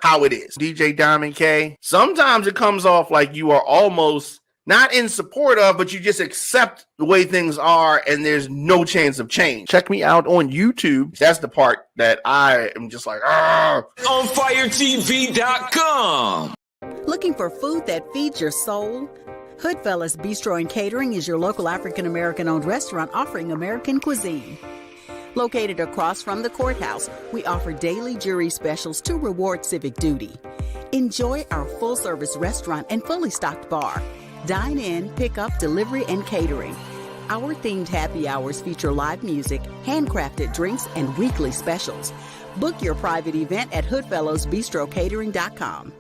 how it is. DJ Diamond K, sometimes it comes off like you are almost not in support of, but you just accept the way things are and there's no chance of change. Check me out on YouTube. That's the part that I am just like, OnFireTV.com. Looking for food that feeds your soul? Hoodfellas Bistro and Catering is your local African-American owned restaurant offering American cuisine. Located across from the courthouse, we offer daily jury specials to reward civic duty. Enjoy our full-service restaurant and fully stocked bar. Dine in, pick up, delivery, and catering. Our themed happy hours feature live music, handcrafted drinks, and weekly specials. Book your private event at hoodfellowsbistrocatering.com.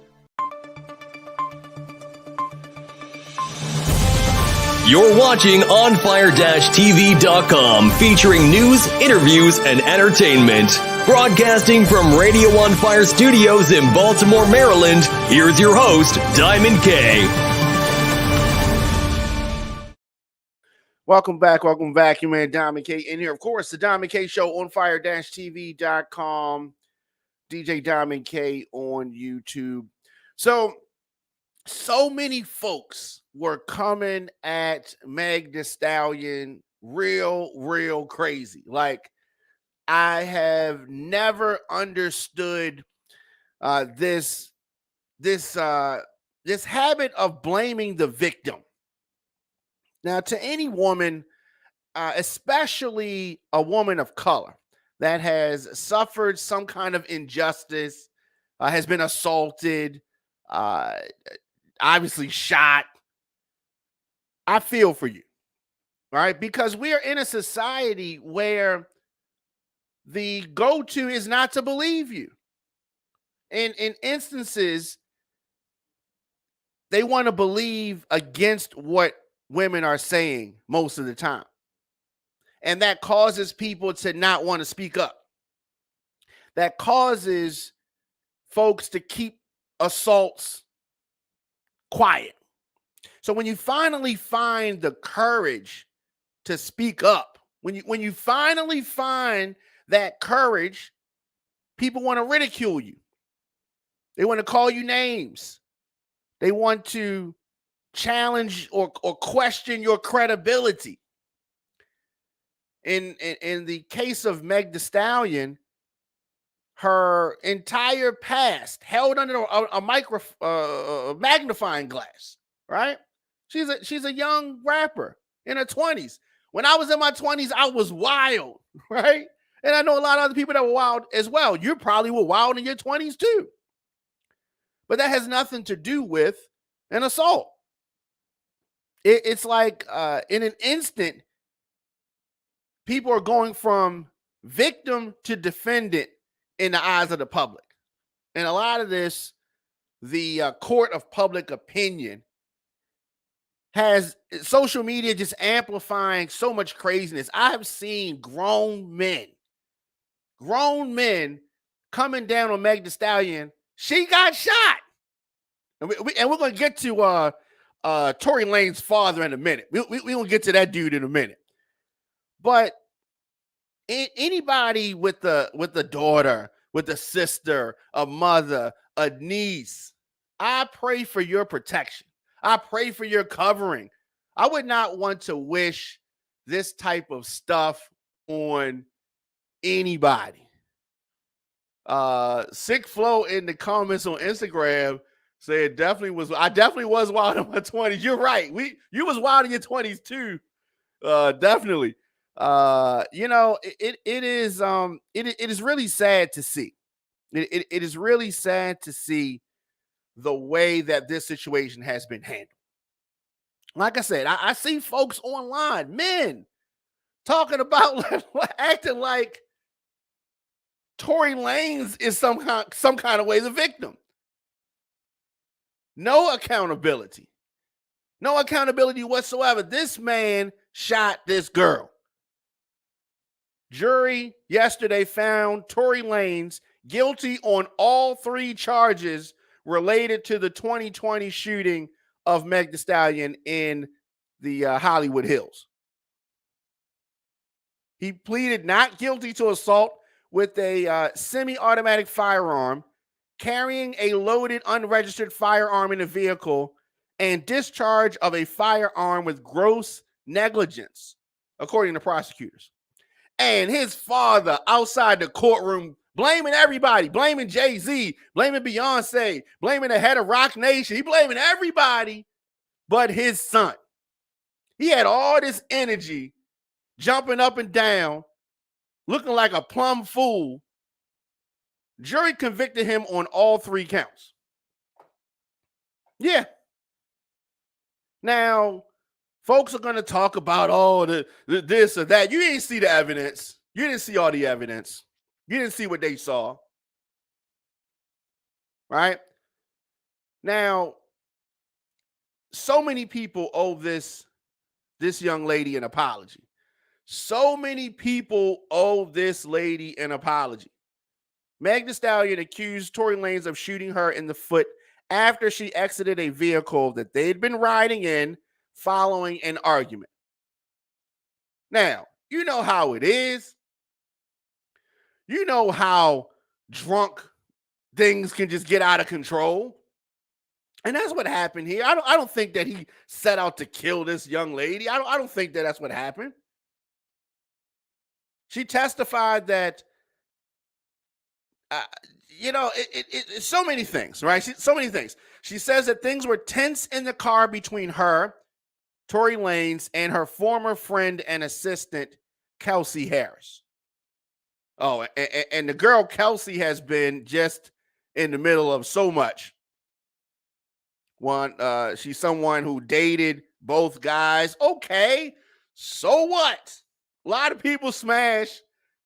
You're watching OnFire-TV.com, featuring news, interviews, and entertainment. Broadcasting from Radio On Fire Studios in Baltimore, Maryland, here's your host, Diamond K. Welcome back. Your man Diamond K in here. Of course, the Diamond K Show on Fire-TV.com. DJ Diamond K on YouTube. So many folks were coming at Meg Thee Stallion real crazy. Like, I have never understood this habit of blaming the victim. Now, to any woman, especially a woman of color that has suffered some kind of injustice, has been assaulted, obviously shot, I feel for you, right? Because we are in a society where the go-to is not to believe you. And in instances, they want to believe against what women are saying most of the time. And that causes people to not want to speak up. That causes folks to keep assaults quiet. So when you finally find the courage to speak up, when you finally find that courage, people want to ridicule you. They want to call you names. They want to challenge or question your credibility. In the case of Meg Thee Stallion, her entire past held under a magnifying glass, right? She's a young rapper in her 20s. When I was in my 20s, I was wild, right? And I know a lot of other people that were wild as well. You probably were wild in your 20s too. But that has nothing to do with an assault. It's like in an instant, people are going from victim to defendant in the eyes of the public. And a lot of this, the court of public opinion, has social media just amplifying so much craziness. I have seen grown men coming down on Meg Thee Stallion. She got shot. And we're going to get to Tory Lanez's father in a minute. We're going to get to that dude in a minute. But anybody with a daughter, with a sister, a mother, a niece, I pray for your protection. I pray for your covering. I would not want to wish this type of stuff on anybody. Sick Flow in the comments on Instagram said I definitely was wild in my 20s. You're right. You was wild in your 20s too. Definitely. It is really sad to see. It is really sad to see the way that this situation has been handled. Like I said, I see folks online, men, talking about acting like Tory Lanez is some kind of way the victim. No accountability whatsoever. This man shot this girl. Jury yesterday found Tory Lanez guilty on all 3 charges related to the 2020 shooting of Meg Thee Stallion in the Hollywood Hills. He pleaded not guilty to assault with a semi-automatic firearm carrying a loaded unregistered firearm in a vehicle, and discharge of a firearm with gross negligence, according to prosecutors. And his father outside the courtroom blaming everybody, blaming Jay-Z, blaming Beyonce, blaming the head of Rock Nation. He blaming everybody but his son. He had all this energy, jumping up and down, looking like a plumb fool. Jury convicted him on all 3 counts. Yeah. Now, folks are going to talk about, the this or that. You didn't see the evidence. You didn't see all the evidence. You didn't see what they saw. Right? Now, so many people owe this young lady an apology. So many people owe this lady an apology. Meg Thee Stallion accused Tory Lanez of shooting her in the foot after she exited a vehicle that they'd been riding in following an argument. Now, you know how it is. You know how drunk things can just get out of control. And that's what happened here. I don't think that he set out to kill this young lady. I don't think that that's what happened. She testified that, it's so many things, right? So many things. She says that things were tense in the car between her, Tory Lanez, and her former friend and assistant, Kelsey Harris. Oh, and the girl Kelsey has been just in the middle of so much. She's someone who dated both guys. Okay, so what? A lot of people smash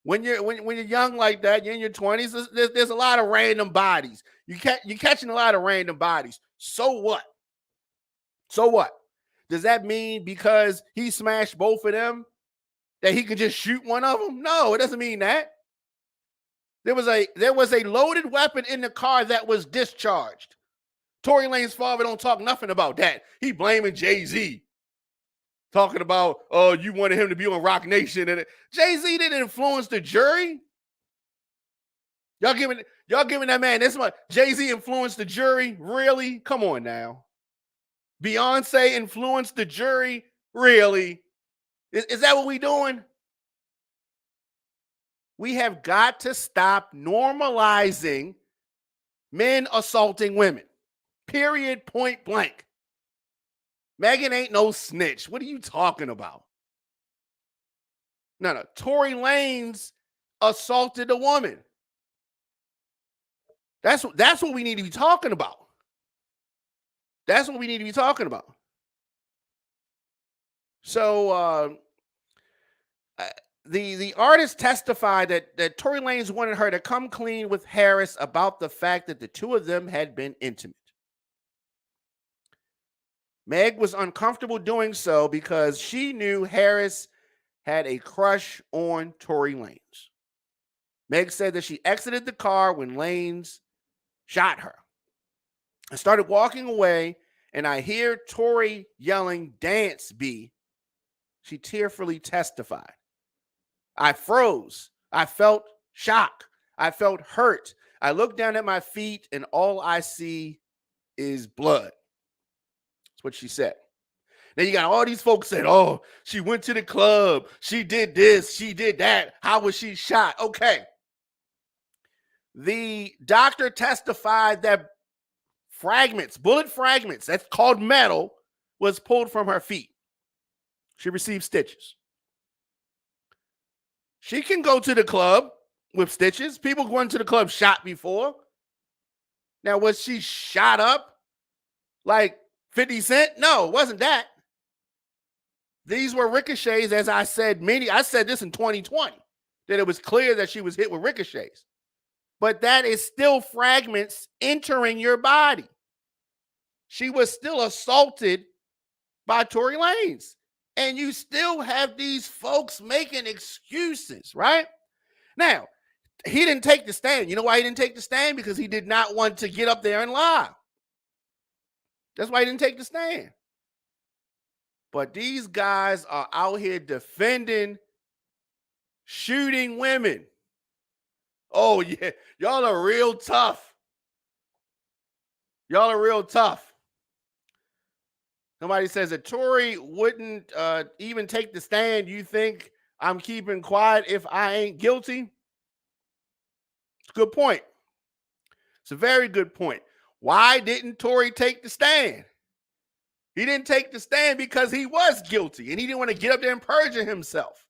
when you're young like that. You're in your 20s. There's a lot of random bodies. You're catching a lot of random bodies. So what? So what? Does that mean because he smashed both of them that he could just shoot one of them? No, it doesn't mean that. There was a loaded weapon in the car that was discharged. Tory Lanez's father don't talk nothing about that. He blaming Jay-Z. Talking about, you wanted him to be on Rock Nation. And Jay-Z didn't influence the jury. Y'all giving that man this much. Jay-Z influenced the jury? Really? Come on now. Beyonce influenced the jury? Really? Is that what we doing? We have got to stop normalizing men assaulting women. Period, point blank. Megan ain't no snitch. What are you talking about? No. Tory Lanez assaulted a woman. That's what we need to be talking about. That's what we need to be talking about. So the artist testified that Tory Lanez wanted her to come clean with Harris about the fact that the two of them had been intimate. Meg was uncomfortable doing so because she knew Harris had a crush on Tory Lanez. Meg said that she exited the car when Lanez shot her. I started walking away and I hear Tory yelling, "Dance, B." She tearfully testified. I froze. I felt shock. I felt hurt. I looked down at my feet and all I see is blood. That's what she said. Now you got all these folks saying, "Oh, she went to the club. She did this. She did that. How was she shot?" Okay. The doctor testified that bullet fragments, that's called metal, was pulled from her feet. She received stitches. She can go to the club with stitches. People going to the club shot before. Now, was she shot up like 50 Cent? No, it wasn't that. These were ricochets, as I said this in 2020, that it was clear that she was hit with ricochets. But that is still fragments entering your body. She was still assaulted by Tory Lanez. And you still have these folks making excuses, right? Now, he didn't take the stand. You know why he didn't take the stand? Because he did not want to get up there and lie. That's why he didn't take the stand. But these guys are out here defending shooting women. Oh, yeah, y'all are real tough. Y'all are real tough. Somebody says that Tory wouldn't even take the stand. You think I'm keeping quiet if I ain't guilty? It's a good point. It's a very good point. Why didn't Tory take the stand? He didn't take the stand because he was guilty and he didn't want to get up there and perjure himself.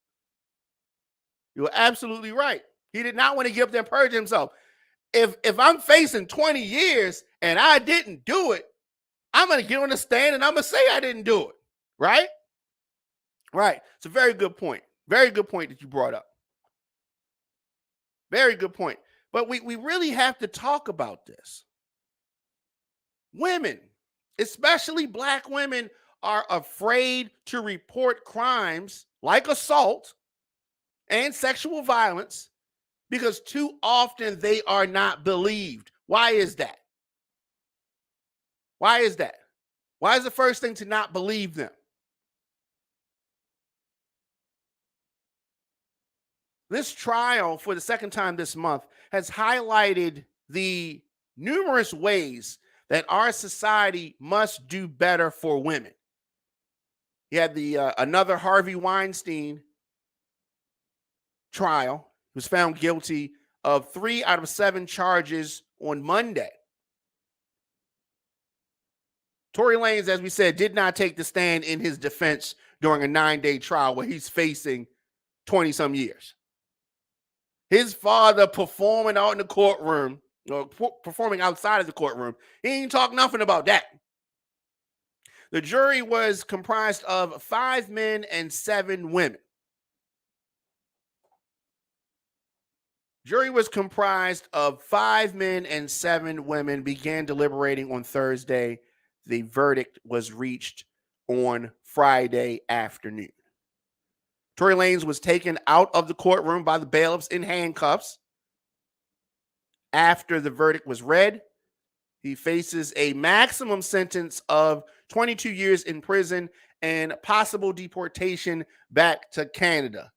You're absolutely right. He did not want to get up there and perjure himself. If I'm facing 20 years and I didn't do it, I'm going to get on the stand and I'm going to say I didn't do it. Right? Right. It's a very good point. Very good point that you brought up. Very good point. But we really have to talk about this. Women, especially black women, are afraid to report crimes like assault and sexual violence because too often they are not believed. Why is that? Why is that? Why is the first thing to not believe them? This trial for the second time this month has highlighted the numerous ways that our society must do better for women. You had the another Harvey Weinstein trial. He was found guilty of 3 out of 7 charges on Monday. Tory Lanez, as we said, did not take the stand in his defense during a 9-day trial where he's facing 20-some years. His father performing out in the courtroom, or performing outside of the courtroom, he ain't talk nothing about that. The jury was comprised of 5 men and 7 women. Jury was comprised of 5 men and 7 women, began deliberating on Thursday. The verdict was reached on Friday afternoon. Tory Lanez was taken out of the courtroom by the bailiffs in handcuffs. After the verdict was read, he faces a maximum sentence of 22 years in prison and possible deportation back to Canada.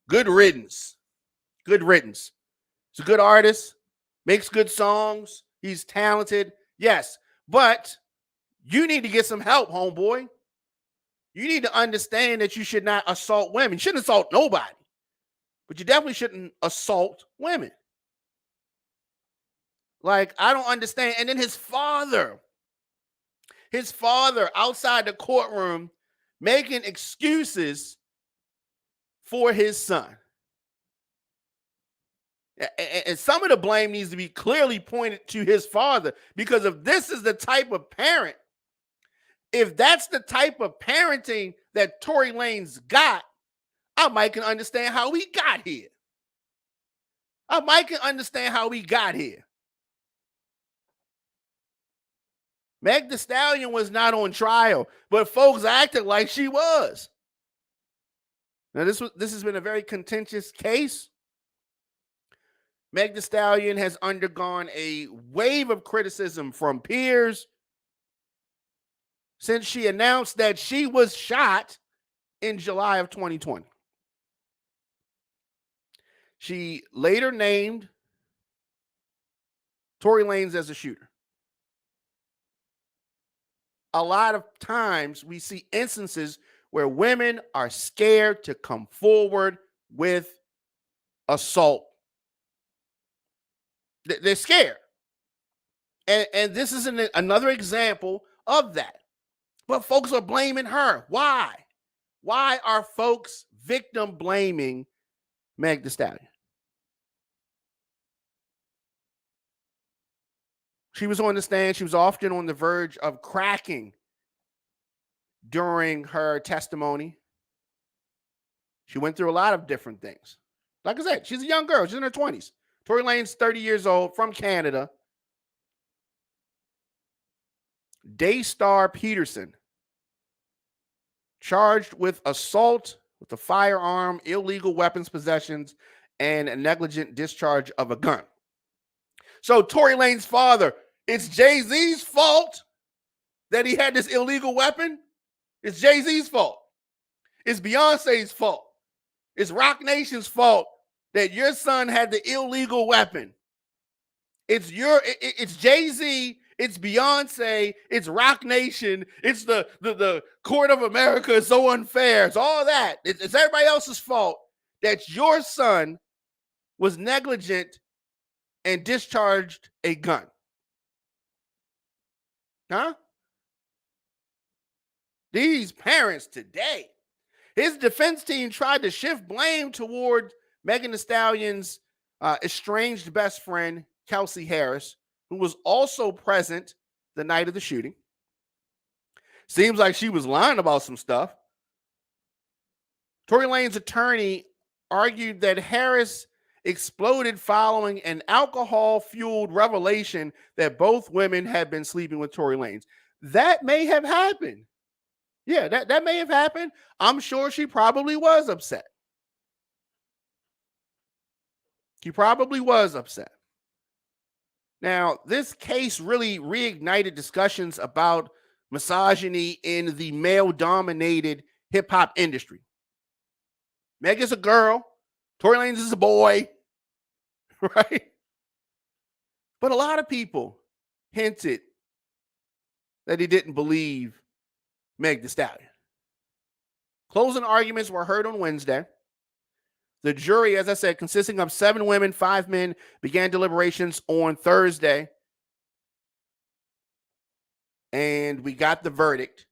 Good riddance. Good riddance. He's a good artist, makes good songs. He's talented. Yes, but you need to get some help, homeboy. You need to understand that you should not assault women. You shouldn't assault nobody, but you definitely shouldn't assault women. Like, I don't understand. And then his father outside the courtroom making excuses for his son. And some of the blame needs to be clearly pointed to his father, because if this is the type of parent, if that's the type of parenting that Tory Lanez got, I might can understand how we got here. I might can understand how we got here. Meg Thee Stallion was not on trial, but folks acted like she was. Now, this has been a very contentious case. Meg Thee Stallion has undergone a wave of criticism from peers since she announced that she was shot in July of 2020. She later named Tory Lanez as a shooter. A lot of times we see instances where women are scared to come forward with assault. They're scared. And this is another example of that. But folks are blaming her. Why? Why are folks victim blaming Meg Thee Stallion? She was on the stand. She was often on the verge of cracking during her testimony. She went through a lot of different things. Like I said, she's a young girl. She's in her 20s. Tory Lanez, 30 years old, from Canada. Daystar Peterson, charged with assault with a firearm, illegal weapons possessions, and a negligent discharge of a gun. So Tory Lanez's father, it's Jay-Z's fault that he had this illegal weapon. It's Jay-Z's fault. It's Beyonce's fault. It's Roc Nation's fault that your son had the illegal weapon. It's Jay-Z It's Beyonce. It's Rock Nation. It's the Court of America is so unfair. It's all that. It's everybody else's fault that your son was negligent and discharged a gun. Huh? These parents today. His defense team tried to shift blame toward Megan Thee Stallion's estranged best friend, Kelsey Harris, who was also present the night of the shooting. Seems like she was lying about some stuff. Tory Lanez attorney argued that Harris exploded following an alcohol-fueled revelation that both women had been sleeping with Tory Lanez. That may have happened. Yeah, that may have happened. I'm sure she probably was upset. She probably was upset. Now, this case really reignited discussions about misogyny in the male-dominated hip-hop industry. Meg is a girl. Tory Lanez is a boy. Right? But a lot of people hinted that they didn't believe Meg Thee Stallion. Closing arguments were heard on Wednesday. The jury, as I said, consisting of 7 women, 5 men, began deliberations on Thursday. And we got the verdict.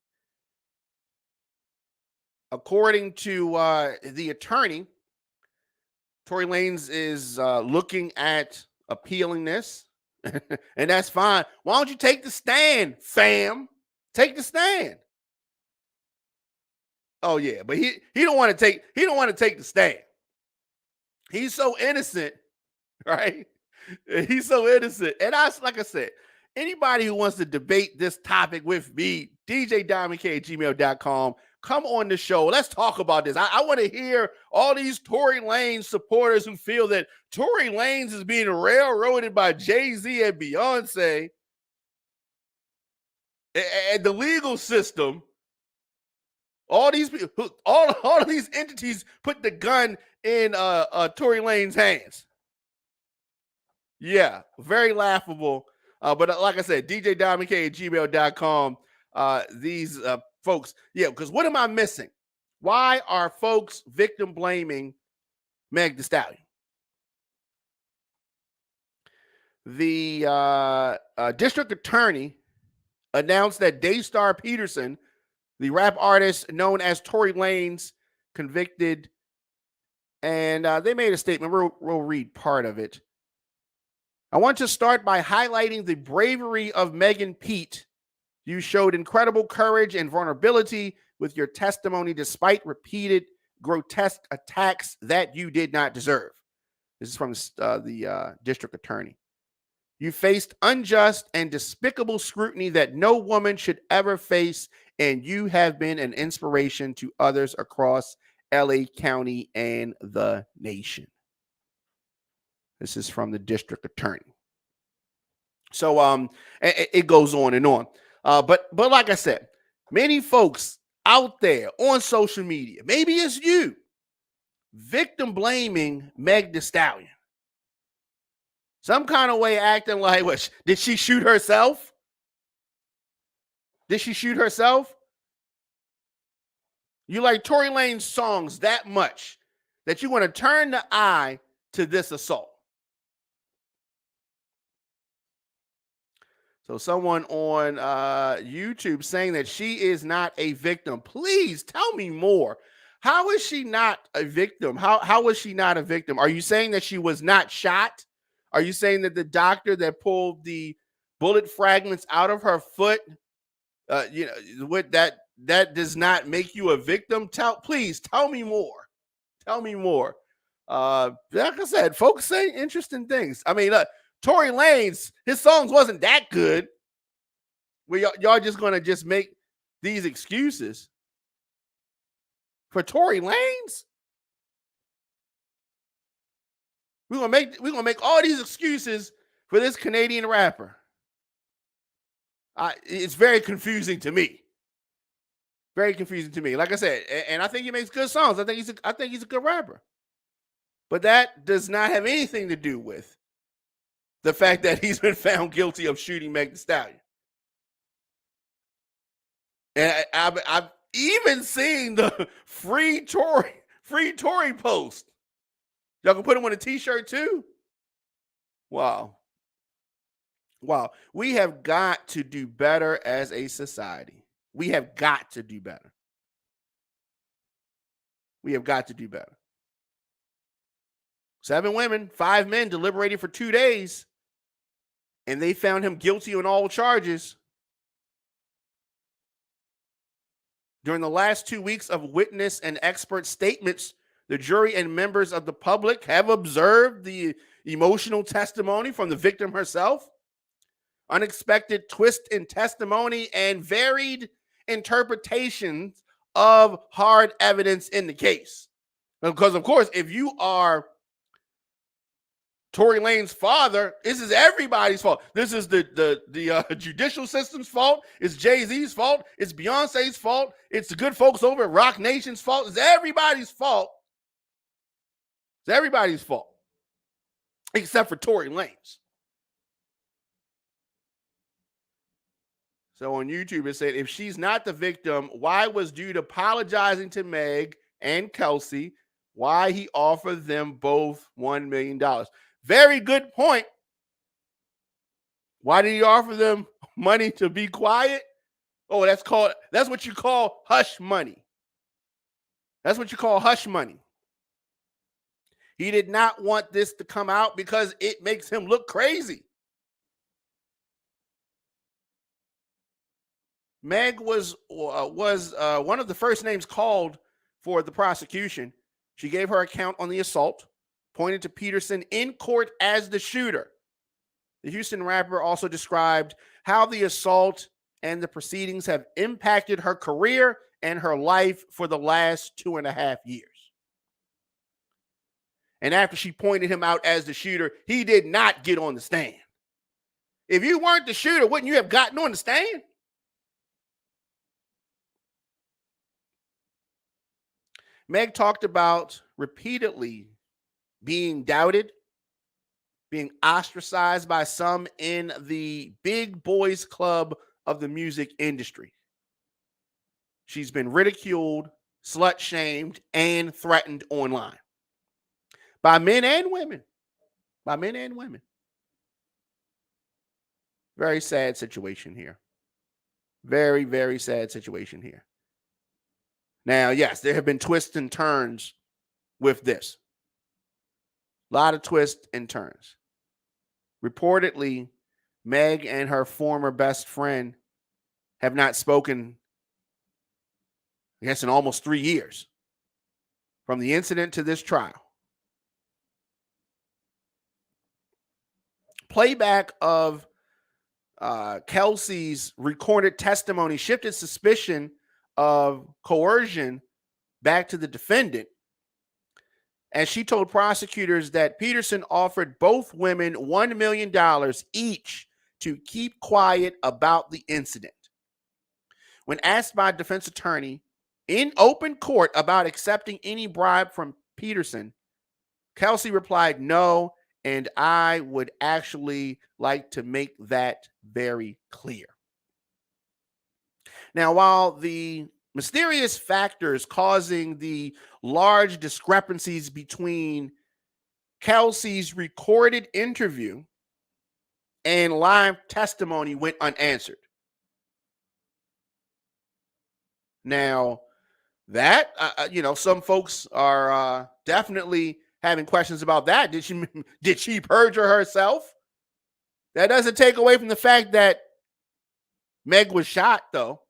According to the attorney, Tory Lanez is looking at appealing this. And that's fine. Why don't you take the stand, fam? Take the stand. Oh yeah, but he don't want to take the stand. He's so innocent, right? He's so innocent. And like I said, anybody who wants to debate this topic with me, djdiamondk@gmail.com, come on the show. Let's talk about this. I want to hear all these Tory Lanez supporters who feel that Tory Lanez is being railroaded by Jay-Z and Beyonce and the legal system. All these people, all of these entities put the gun in Tory Lanez's hands. Yeah, very laughable. But like I said, djdiamondk@gmail.com. These folks, yeah, because what am I missing? Why are folks victim blaming Meg Thee Stallion? The district attorney announced that Daystar Peterson, the rap artist known as Tory Lanez, convicted, and they made a statement. We'll read part of it. I want to start by highlighting the bravery of Megan Pete. You showed incredible courage and vulnerability with your testimony despite repeated grotesque attacks that you did not deserve. This is from the district attorney. You faced unjust and despicable scrutiny that no woman should ever face, and you have been an inspiration to others across LA County and the nation. This is from the district attorney. So it goes on and on. But like I said, many folks out there on social media, maybe it's you, victim blaming Meg Thee Stallion. Some kind of way acting like, what, did she shoot herself? Did she shoot herself? You like Tory Lanez songs that much that you want to turn the eye to this assault. So someone on YouTube saying that she is not a victim. Please tell me more. How is she not a victim? How was she not a victim? Are you saying that she was not shot? Are you saying that the doctor that pulled the bullet fragments out of her foot, what that does not make you a victim? Please tell me more. Tell me more. Like I said, folks say interesting things. I mean, look, Tory Lanez, his songs wasn't that good. Y'all just gonna just make these excuses for Tory Lanez? We're gonna make all these excuses for this Canadian rapper. It's very confusing to me. Very confusing to me. Like I said, and I think he makes good songs. I think he's a good rapper. But that does not have anything to do with the fact that he's been found guilty of shooting Meg Thee Stallion. And I've even seen the free Tory post. Y'all can put them on a t-shirt too. Wow. We have got to do better as a society. We have got to do better. We have got to do better. 7 women, 5 men deliberated for 2 days, and they found him guilty on all charges. During the last 2 weeks of witness and expert statements, the jury and members of the public have observed the emotional testimony from the victim herself, unexpected twist in testimony, and varied interpretations of hard evidence in the case. Because, of course, if you are Tory Lanez's father, this is everybody's fault. This is the judicial system's fault. It's Jay-Z's fault. It's Beyonce's fault. It's the good folks over at Rock Nation's fault. It's everybody's fault. It's everybody's fault, except for Tory Lanez. So on YouTube, it said, if she's not the victim, why was Dude apologizing to Meg and Kelsey? Why he offered them both $1 million? Very good point. Why did he offer them money to be quiet? Oh, that's what you call hush money. That's what you call hush money. He did not want this to come out because it makes him look crazy. Meg was one of the first names called for the prosecution. She gave her account on the assault, pointed to Peterson in court as the shooter. The Houston rapper also described how the assault and the proceedings have impacted her career and her life for the last 2.5 years. And after she pointed him out as the shooter, he did not get on the stand. If you weren't the shooter, wouldn't you have gotten on the stand? Meg talked about repeatedly being doubted, being ostracized by some in the big boys club of the music industry. She's been ridiculed, slut-shamed, and threatened online by men and women. By men and women. Very sad situation here. Very, very sad situation here. Now, yes, there have been twists and turns with this. A lot of twists and turns. Reportedly, Meg and her former best friend have not spoken, I guess, in almost 3 years from the incident to this trial. Playback of Kelsey's recorded testimony shifted suspicion of coercion back to the defendant, as she told prosecutors that Peterson offered both women $1 million each to keep quiet about the incident. When asked by a defense attorney in open court about accepting any bribe from Peterson, Kelsey replied, "No, and I would actually like to make that very clear." Now, while the mysterious factors causing the large discrepancies between Kelsey's recorded interview and live testimony went unanswered. Now, that, some folks are definitely having questions about that. Did she perjure herself? That doesn't take away from the fact that Meg was shot, though.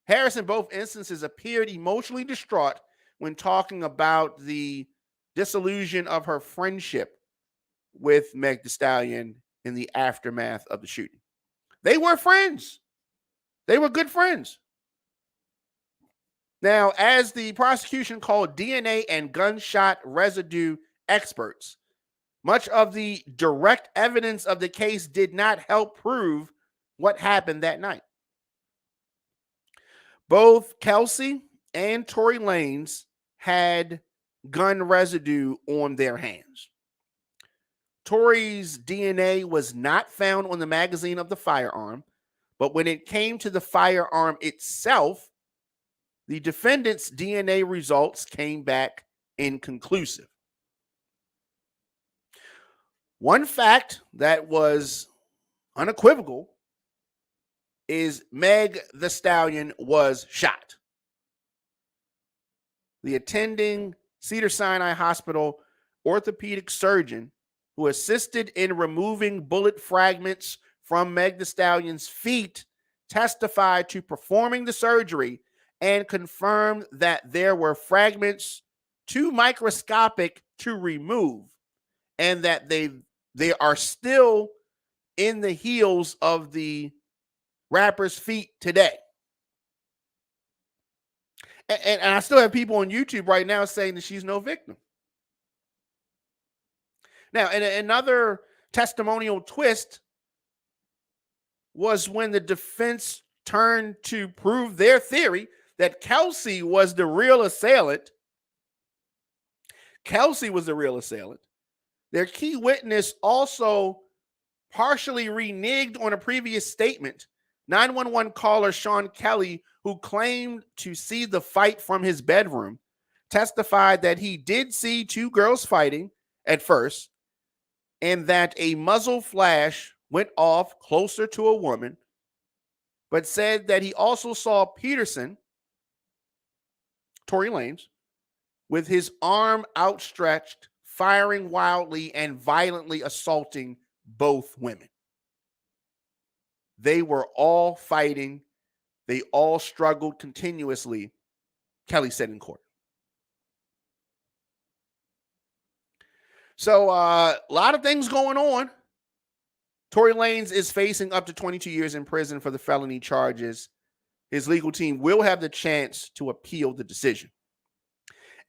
Harris, in both instances, appeared emotionally distraught when talking about the disillusion of her friendship with Meg Thee Stallion in the aftermath of the shooting. They were friends. They were good friends. Now, as the prosecution called DNA and gunshot residue experts, much of the direct evidence of the case did not help prove what happened that night. Both Kelsey and Tory Lanez had gun residue on their hands. Tory's DNA was not found on the magazine of the firearm. But when it came to the firearm itself, the defendant's DNA results came back inconclusive. One fact that was unequivocal is Meg Thee Stallion was shot. The attending Cedars-Sinai Hospital orthopedic surgeon who assisted in removing bullet fragments from Meg Thee Stallion's feet testified to performing the surgery and confirmed that there were fragments too microscopic to remove and that they are still in the heels of the rapper's feet today. And I still have people on YouTube right now saying that she's no victim. Now, and another testimonial twist was when the defense turned to prove their theory that Kelsey was the real assailant. Kelsey was the real assailant. Their key witness also partially reneged on a previous statement. 911 caller Sean Kelly, who claimed to see the fight from his bedroom, testified that he did see two girls fighting at first and that a muzzle flash went off closer to a woman, but said that he also saw Peterson, Tory Lanez, with his arm outstretched, firing wildly and violently assaulting both women. They were all fighting. They all struggled continuously, Kelly said in court. So a lot of things going on. Tory Lanez is facing up to 22 years in prison for the felony charges. His legal team will have the chance to appeal the decision.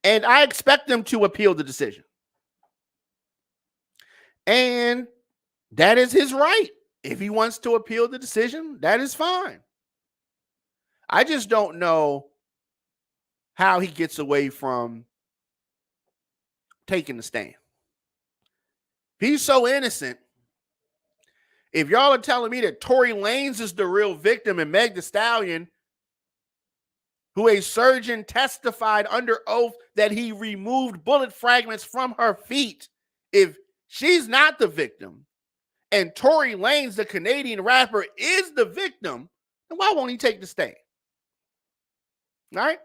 And I expect them to appeal the decision. And that is his right. If he wants to appeal the decision, that is fine. I just don't know how he gets away from taking the stand. He's so innocent. If y'all are telling me that Tory Lanez is the real victim and Meg Thee Stallion, who a surgeon testified under oath that he removed bullet fragments from her feet, if she's not the victim and Tory Lanez, the Canadian rapper, is the victim, then why won't he take the stand? All right?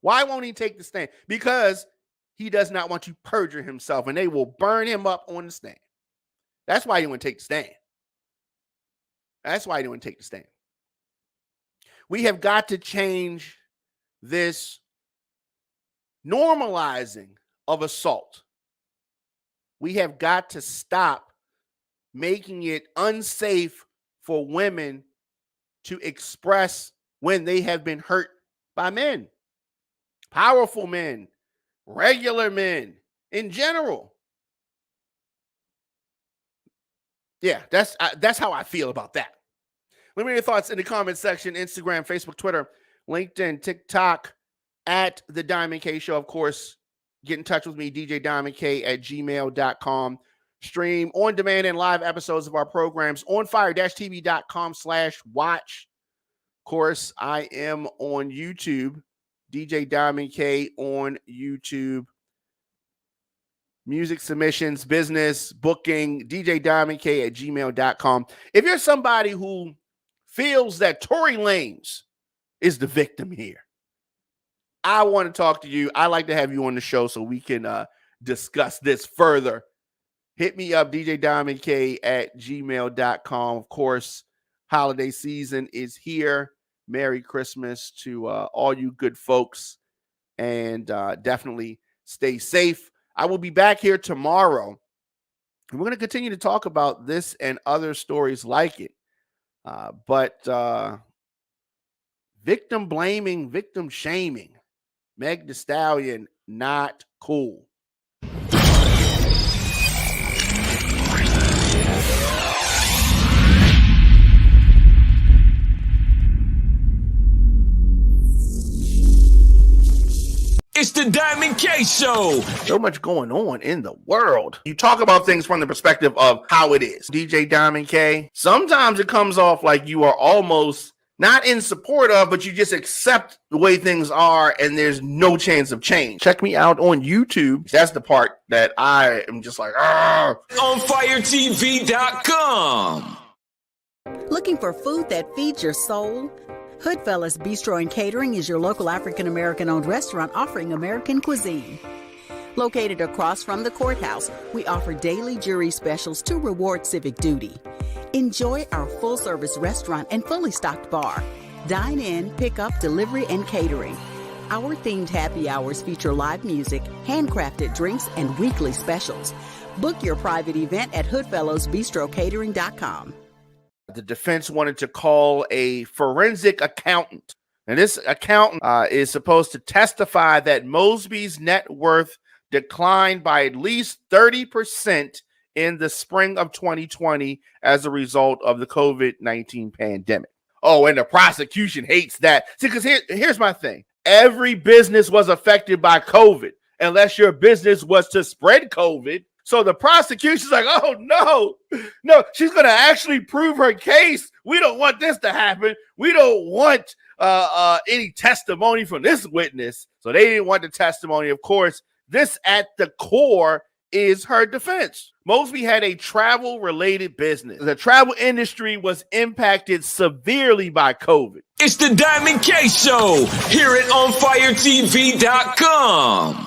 Why won't he take the stand? Because he does not want to perjure himself, and they will burn him up on the stand. That's why he didn't want to take the stand. That's why he didn't want to take the stand. We have got to change this normalizing of assault. We have got to stop making it unsafe for women to express when they have been hurt by men, powerful men, regular men in general. Yeah, that's how I feel about that. Let me know your thoughts in the comment section. Instagram, Facebook, Twitter, LinkedIn, TikTok, at The Diamond K Show. Of course, get in touch with me, djdiamondk@gmail.com. Stream on demand and live episodes of our programs on fire-tv.com/watch. Of course, I am on YouTube, DJ Diamond K on YouTube. Music submissions, business, booking, djdiamondk@gmail.com. If you're somebody who feels that Tory Lanez is the victim here, I want to talk to you. I'd like to have you on the show so we can discuss this further. Hit me up, djdiamondk@gmail.com. Of course, holiday season is here. Merry Christmas to all you good folks, and definitely stay safe. I will be back here tomorrow, and we're going to continue to talk about this and other stories like it. But victim blaming, victim shaming, Meg Thee Stallion, not cool. It's the Diamond K Show. So much going on in the world. You talk about things from the perspective of how it is. DJ Diamond K, sometimes it comes off like you are almost not in support of, but you just accept the way things are and there's no chance of change. Check me out on YouTube. That's the part that I am just like, OnFireTV.com. Looking for food that feeds your soul? Hoodfellas Bistro and Catering is your local African-American owned restaurant offering American cuisine. Located across from the courthouse, we offer daily jury specials to reward civic duty. Enjoy our full-service restaurant and fully stocked bar. Dine in, pick up, delivery, and catering. Our themed happy hours feature live music, handcrafted drinks, and weekly specials. Book your private event at hoodfellowsbistrocatering.com. the defense wanted to call a forensic accountant. And this accountant is supposed to testify that Mosby's net worth declined by at least 30% in the spring of 2020 as a result of the COVID-19 pandemic. Oh, and the prosecution hates that. See, because here's my thing. Every business was affected by COVID, unless your business was to spread COVID. So the prosecution's like, oh, no, she's going to actually prove her case. We don't want this to happen. We don't want any testimony from this witness. So they didn't want the testimony. Of course, this at the core is her defense. Mosby had a travel-related business. The travel industry was impacted severely by COVID. It's the Diamond K Show. Hear it on FireTV.com.